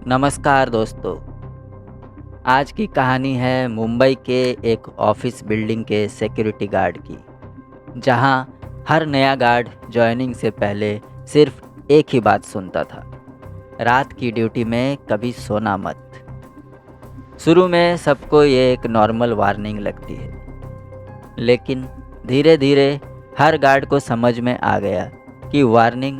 नमस्कार दोस्तों। आज की कहानी है मुंबई के एक ऑफिस बिल्डिंग के सिक्योरिटी गार्ड की, जहां हर नया गार्ड ज्वाइनिंग से पहले सिर्फ एक ही बात सुनता था, रात की ड्यूटी में कभी सोना मत। शुरू में सबको ये एक नॉर्मल वार्निंग लगती है, लेकिन धीरे धीरे हर गार्ड को समझ में आ गया कि वार्निंग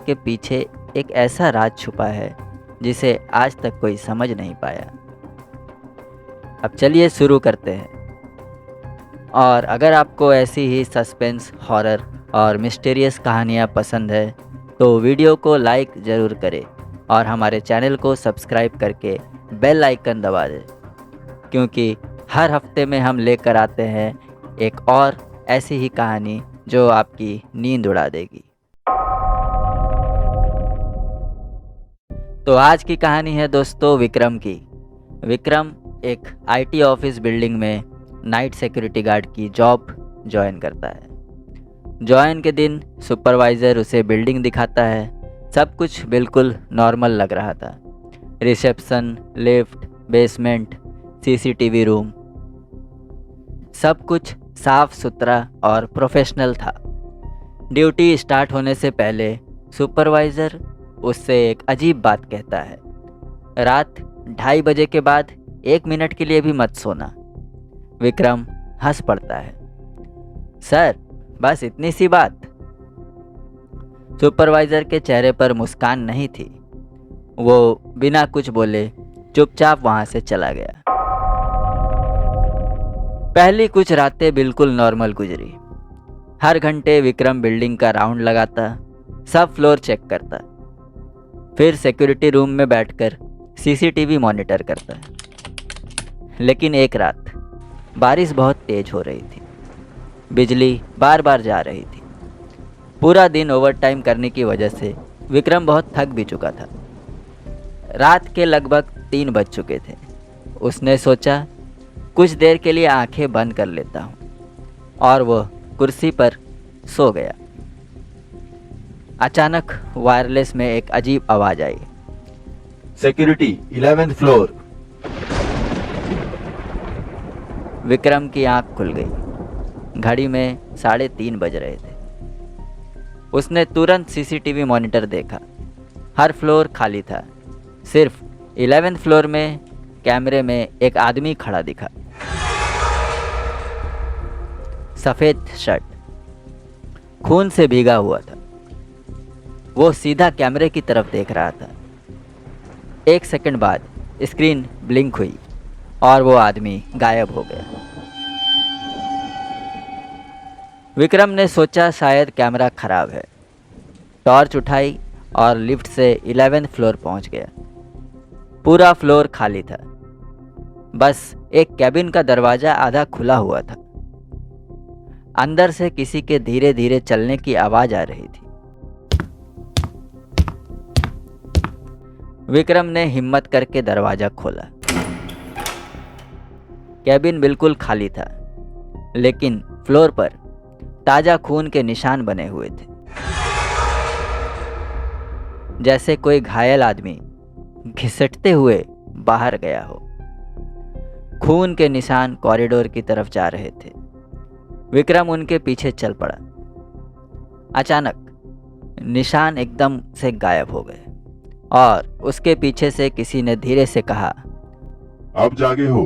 के पीछे एक ऐसा राज छुपा है जिसे आज तक कोई समझ नहीं पाया। अब चलिए शुरू करते हैं। और अगर आपको ऐसी ही सस्पेंस, हॉरर और मिस्टीरियस कहानियाँ पसंद है तो वीडियो को लाइक ज़रूर करें और हमारे चैनल को सब्सक्राइब करके बेल आइकन दबा दें, क्योंकि हर हफ्ते में हम लेकर आते हैं एक और ऐसी ही कहानी जो आपकी नींद उड़ा देगी। तो आज की कहानी है दोस्तों विक्रम की। विक्रम एक आईटी ऑफिस बिल्डिंग में नाइट सिक्योरिटी गार्ड की जॉब ज्वाइन करता है। ज्वाइन के दिन सुपरवाइज़र उसे बिल्डिंग दिखाता है। सब कुछ बिल्कुल नॉर्मल लग रहा था। Reception, lift, basement, CCTV room, सब कुछ साफ सुथरा और प्रोफेशनल था। ड्यूटी स्टार्ट होने से पहले सुपरवाइज़र उससे एक अजीब बात कहता है, रात 2:30 बजे के बाद 1 मिनट के लिए भी मत सोना। विक्रम हंस पड़ता है, सर बस इतनी सी बात। सुपरवाइज़र के चेहरे पर मुस्कान नहीं थी। वो बिना कुछ बोले चुपचाप वहाँ से चला गया। पहली कुछ रातें बिल्कुल नॉर्मल गुजरी। हर घंटे विक्रम बिल्डिंग का राउंड लगाता, सब फ्लोर चेक करता, फिर सिक्योरिटी रूम में बैठकर सीसीटीवी मॉनिटर करता है। लेकिन एक रात बारिश बहुत तेज हो रही थी, बिजली बार बार जा रही थी। पूरा दिन ओवरटाइम करने की वजह से विक्रम बहुत थक भी चुका था। रात के लगभग 3 बज चुके थे। उसने सोचा कुछ देर के लिए आंखें बंद कर लेता हूँ, और वह कुर्सी पर सो गया। अचानक वायरलेस में एक अजीब आवाज़ आई, सिक्योरिटी 11th फ्लोर। विक्रम की आंख खुल गई। घड़ी में 3:30 बज रहे थे। उसने तुरंत सीसीटीवी मॉनिटर देखा। हर फ्लोर खाली था। सिर्फ 11th फ्लोर में कैमरे में एक आदमी खड़ा दिखा। सफ़ेद शर्ट, खून से भीगा हुआ था। वो सीधा कैमरे की तरफ देख रहा था। 1 सेकंड बाद स्क्रीन ब्लिंक हुई और वो आदमी गायब हो गया। विक्रम ने सोचा शायद कैमरा खराब है। टॉर्च उठाई और लिफ्ट से 11th फ्लोर पहुंच गया। पूरा फ्लोर खाली था। बस एक कैबिन का दरवाज़ा आधा खुला हुआ था। अंदर से किसी के धीरे धीरे चलने की आवाज़ आ रही थी। विक्रम ने हिम्मत करके दरवाज़ा खोला। कैबिन बिल्कुल खाली था, लेकिन फ्लोर पर ताज़ा खून के निशान बने हुए थे, जैसे कोई घायल आदमी घिसटते हुए बाहर गया हो। खून के निशान कॉरिडोर की तरफ जा रहे थे। विक्रम उनके पीछे चल पड़ा। अचानक निशान एकदम से गायब हो गए और उसके पीछे से किसी ने धीरे से कहा, अब जागे हो।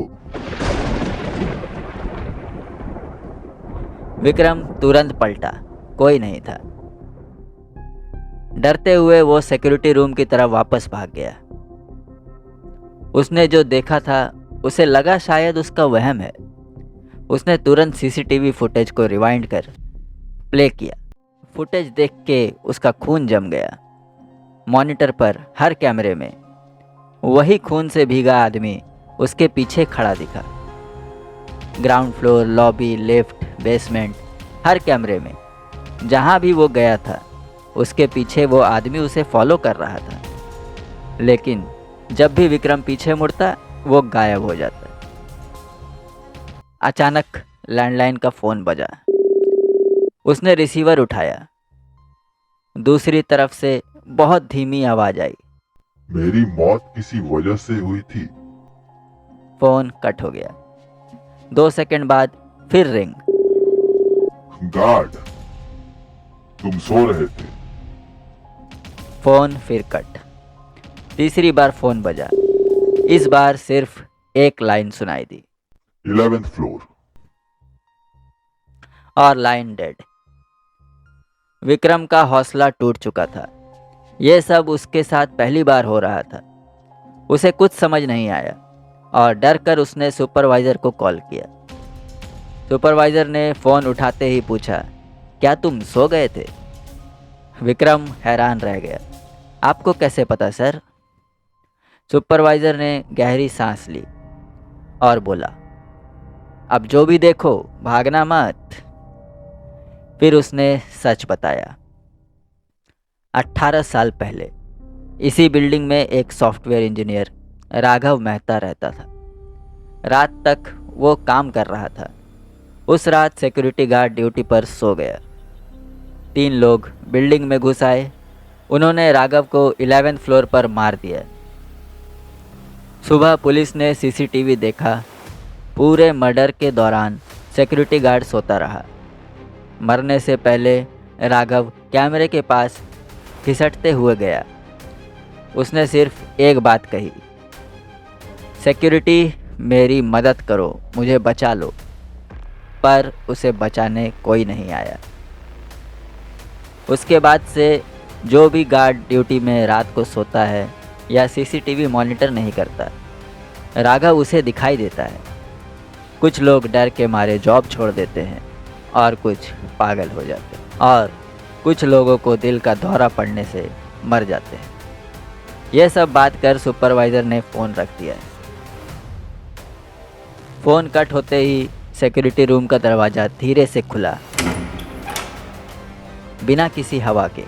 विक्रम तुरंत पलटा। कोई नहीं था। डरते हुए वो सिक्योरिटी रूम की तरफ वापस भाग गया। उसने जो देखा था उसे लगा शायद उसका वहम है। उसने तुरंत सीसीटीवी फुटेज को रिवाइंड कर प्ले किया। फुटेज देख के उसका खून जम गया। मॉनिटर पर हर कैमरे में वही खून से भीगा आदमी उसके पीछे खड़ा दिखा। Ground floor, lobby, lift, basement, हर कैमरे में जहां भी वो गया था उसके पीछे वो आदमी उसे फॉलो कर रहा था। लेकिन जब भी विक्रम पीछे मुड़ता वो गायब हो जाता। अचानक लैंडलाइन का फ़ोन बजा। उसने रिसीवर उठाया। दूसरी तरफ से बहुत धीमी आवाज़ आई, मेरी मौत किसी वजह से हुई थी। फोन कट हो गया। 2 सेकंड बाद फिर रिंग। गार्ड, तुम सो रहे थे। फोन फिर कट। तीसरी बार फोन बजा। इस बार सिर्फ एक लाइन सुनाई दी 11th फ्लोर। और लाइन डेड। विक्रम का हौसला टूट चुका था। यह सब उसके साथ पहली बार हो रहा था। उसे कुछ समझ नहीं आया और डर कर उसने सुपरवाइज़र को कॉल किया। सुपरवाइज़र ने फ़ोन उठाते ही पूछा, क्या तुम सो गए थे? विक्रम हैरान रह गया। आपको कैसे पता सर? सुपरवाइज़र ने गहरी सांस ली और बोला, अब जो भी देखो भागना मत। फिर उसने सच बताया। 18 साल पहले इसी बिल्डिंग में एक सॉफ्टवेयर इंजीनियर राघव मेहता रहता था। रात तक वो काम कर रहा था। उस रात सिक्योरिटी गार्ड ड्यूटी पर सो गया। 3 लोग बिल्डिंग में घुस आए। उन्होंने राघव को 11th फ्लोर पर मार दिया। सुबह पुलिस ने सीसीटीवी देखा। पूरे मर्डर के दौरान सिक्योरिटी गार्ड सोता रहा। मरने से पहले राघव कैमरे के पास घिसटते हुए गया। उसने सिर्फ एक बात कही, सिक्योरिटी मेरी मदद करो, मुझे बचा लो। पर उसे बचाने कोई नहीं आया। उसके बाद से जो भी गार्ड ड्यूटी में रात को सोता है या सीसीटीवी मॉनिटर नहीं करता, राघव उसे दिखाई देता है। कुछ लोग डर के मारे जॉब छोड़ देते हैं और कुछ पागल हो जाते हैं और कुछ लोगों को दिल का दौरा पड़ने से मर जाते हैं। यह सब बात कर सुपरवाइज़र ने फ़ोन रख दिया। फ़ोन कट होते ही सिक्योरिटी रूम का दरवाज़ा धीरे से खुला, बिना किसी हवा के।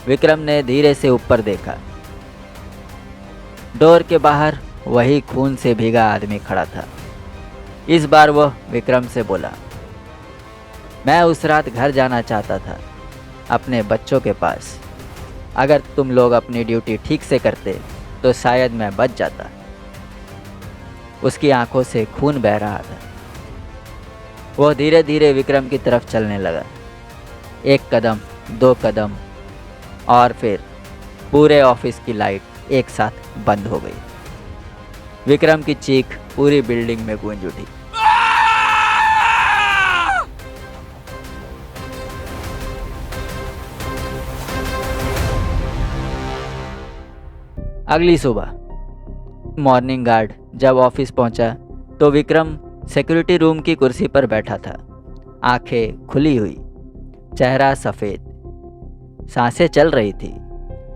विक्रम ने धीरे से ऊपर देखा। डोर के बाहर वही खून से भीगा आदमी खड़ा था। इस बार वह विक्रम से बोला, मैं उस रात घर जाना चाहता था, अपने बच्चों के पास। अगर तुम लोग अपनी ड्यूटी ठीक से करते तो शायद मैं बच जाता। उसकी आंखों से खून बह रहा था। वह धीरे धीरे विक्रम की तरफ चलने लगा। 1 कदम, 2 कदम और फिर पूरे ऑफिस की लाइट एक साथ बंद हो गई। विक्रम की चीख पूरी बिल्डिंग में गूंज उठी। अगली सुबह मॉर्निंग गार्ड जब ऑफिस पहुंचा तो विक्रम सिक्योरिटी रूम की कुर्सी पर बैठा था। आंखें खुली हुई, चेहरा सफ़ेद, सांसें चल रही थी,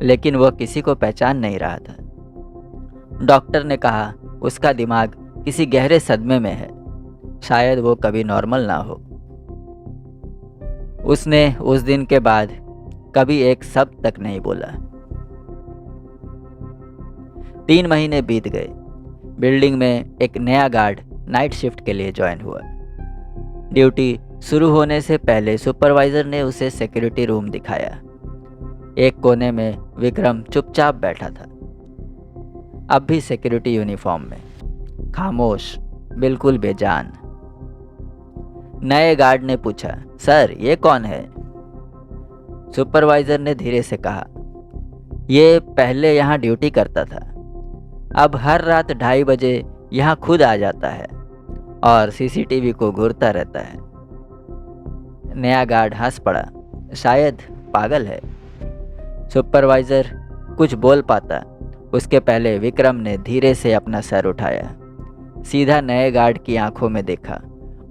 लेकिन वह किसी को पहचान नहीं रहा था। डॉक्टर ने कहा उसका दिमाग किसी गहरे सदमे में है, शायद वो कभी नॉर्मल ना हो। उसने उस दिन के बाद कभी एक शब्द तक नहीं बोला। 3 महीने बीत गए। बिल्डिंग में एक नया गार्ड नाइट शिफ्ट के लिए ज्वाइन हुआ। ड्यूटी शुरू होने से पहले सुपरवाइज़र ने उसे सिक्योरिटी रूम दिखाया। एक कोने में विक्रम चुपचाप बैठा था, अब भी सिक्योरिटी यूनिफॉर्म में, खामोश, बिल्कुल बेजान। नए गार्ड ने पूछा, सर ये कौन है? सुपरवाइज़र ने धीरे से कहा, ये पहले यहाँ ड्यूटी करता था, अब हर रात 2:30 बजे यहाँ खुद आ जाता है और सीसीटीवी को घूरता रहता है। नया गार्ड हंस पड़ा, शायद पागल है। सुपरवाइज़र कुछ बोल पाता उसके पहले विक्रम ने धीरे से अपना सर उठाया, सीधा नए गार्ड की आंखों में देखा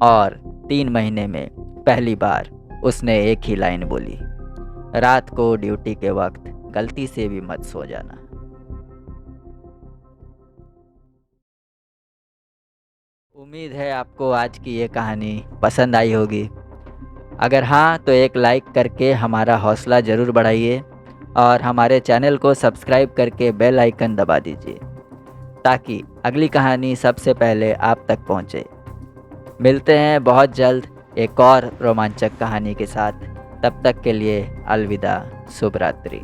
और 3 महीने में पहली बार उसने एक ही लाइन बोली, रात को ड्यूटी के वक्त गलती से भी मत सो जाना। उम्मीद है आपको आज की ये कहानी पसंद आई होगी। अगर हाँ तो एक लाइक करके हमारा हौसला ज़रूर बढ़ाइए और हमारे चैनल को सब्सक्राइब करके बेल आइकन दबा दीजिए ताकि अगली कहानी सबसे पहले आप तक पहुँचे। मिलते हैं बहुत जल्द एक और रोमांचक कहानी के साथ। तब तक के लिए अलविदा, शुभ रात्रि।